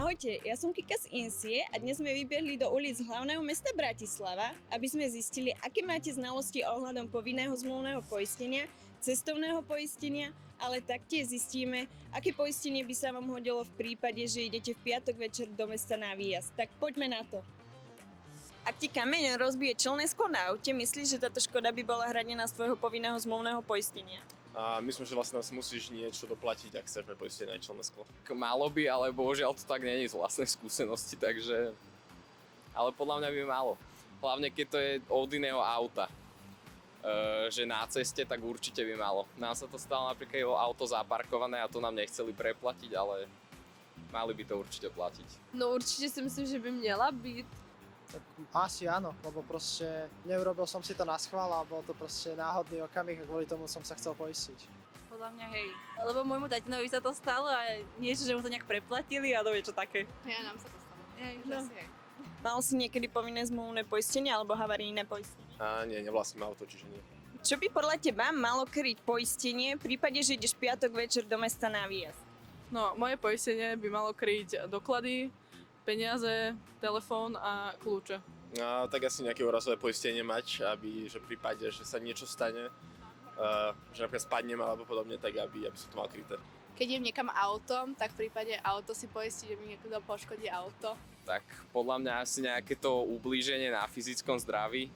Ahojte, ja som Kika z Insie a dnes sme vybehli do ulic hlavného mesta Bratislava, aby sme zistili, aké máte znalosti ohľadom povinného zmluvného poistenia, cestovného poistenia, ale taktiež zistíme, aké poistenie by sa vám hodilo v prípade, že idete v piatok večer do mesta na výjazd. Tak poďme na to. Ak ti kameň rozbije čelné sklo na aute, myslíš, že táto škoda by bola hradená z tvojho povinného zmluvného poistenia? A myslím, že vlastne nás musíš niečo doplatiť, ak chceš poistiť na čelné sklo. Malo by, ale bohužiaľ to tak nie je z vlastnej skúsenosti, takže... Ale podľa mňa by malo. Hlavne keď to je od iného auta. Že na ceste, tak určite by malo. Nám sa to stalo napríklad o auto zaparkované a to nám nechceli preplatiť, ale mali by to určite platiť. No určite si myslím, že by měla být. Tak asi áno, lebo proste neurobil som si to na schvál a bol to proste náhodný okamih a kvôli tomu som sa chcel poistiť. Podľa mňa hej. Lebo môjmu tatinovi sa to stalo a niečo, že mu to nejak preplatili a to je čo také. Ja, nám sa to stalo. No. Mal si niekedy povinné zmluvné poistenie alebo havarijné poistenie? A nie, nevlastním auto, čiže nie. Čo by podľa teba malo kryť poistenie v prípade, že ideš piatok večer do mesta na výjazd? No, moje poistenie by malo kryť doklady, peniaze, telefón a kľúče. A tak asi nejaké úrazové poistenie mať, aby, že v prípade, že sa niečo stane, že napríklad spadnem alebo podobne, tak aby som to mal kryté. Keď idem niekam autom, tak v prípade auto si poistiť, že mi niekto poškodí auto. Tak podľa mňa asi nejaké to ublíženie na fyzickom zdraví.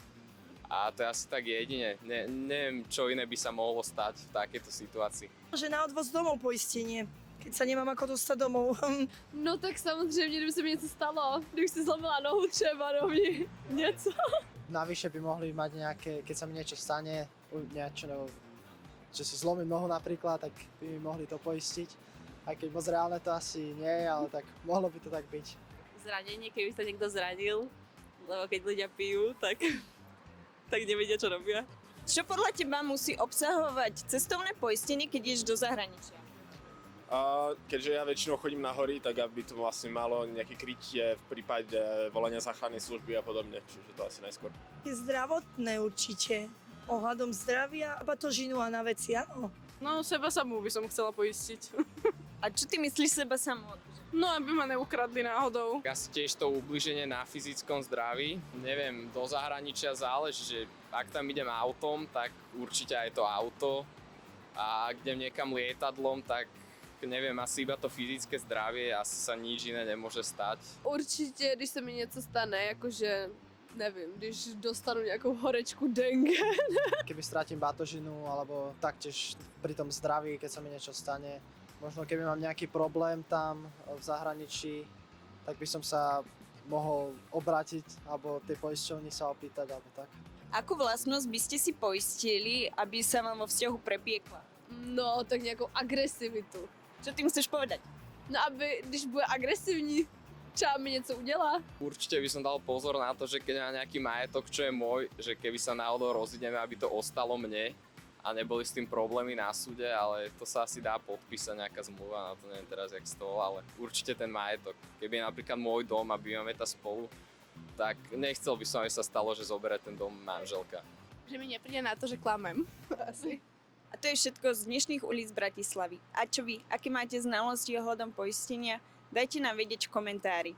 A to je asi tak jedine. Neviem, čo iné by sa mohlo stať v takejto situácii. Že na odvoz domov poistenie, keď sa nemám ako dostať domov. No tak samozřejmě, kdyby se mi něco stalo, kdyby si zlomila nohu třeba, no mi něco. Navyše by mohli mať nejaké, keď sa mi niečo stane, že si zlomím nohu napríklad, tak by mi mohli to poistiť. Aj keď moc reálne to asi nie je, ale tak mohlo by to tak byť. Zranenie, keby sa niekto zranil, lebo keď ľudia pijú, tak nevedia, čo robia. Čo podľa teba musí obsahovať cestovné poistenie, keď ideš do zahraničia? A keďže ja väčšinou chodím na hory, tak aby to vlastne malo nejaké krytie v prípade volania záchrannej služby a podobne, čiže to asi najskôr. Je zdravotné určite. Ohľadom zdravia a patožinu a na veci, áno. No, seba samú by som chcela poistiť. A čo ty myslíš seba samou? No, aby ma neukradli náhodou. Asi tiež to ublíženie na fyzickom zdraví. Neviem, do zahraničia záleží, že ak tam idem autom, tak určite aj to auto. A ak idem niekam lietadlom, tak neviem, asi iba to fyzické zdravie, asi sa nič iné nemôže stať. Určitě, když se mi něco stane, jakože, nevím, když dostanu nějakou horečku dengue. Keby stratím batožinu alebo taktiež pri tom zdraví, keď sa mi niečo stane, možno keby mám nejaký problém tam v zahraničí, tak by som sa mohol obrátiť alebo tej poisťovni sa opýtať alebo tak. Akú vlastnosť by ste si poistili, aby sa vám vo vzťahu prepiekla? No, tak nějakou agresivitu. Čo tým chceš povedať? No, aby, když bude agresivní, třeba mi něco udělá. Určite by som dal pozor na to, že keď má nejaký majetok, čo je môj, že keby sa náhodou rozídeme, aby to ostalo mne a neboli s tým problémy na súde, ale to sa asi dá podpísať nejaká zmluva, na to neviem teraz jak z toho, ale určite ten majetok. Keby je napríklad môj dom a bývame tam spolu, tak nechcel by som, aby sa stalo, že zoberie ten dom manželka. Že mi nepríde na to, že klamem. Asi. A to je všetko z dnešných ulic Bratislavy. A čo vy, aké máte znalosti ohľadom poistenia? Dajte nám vedieť v komentári.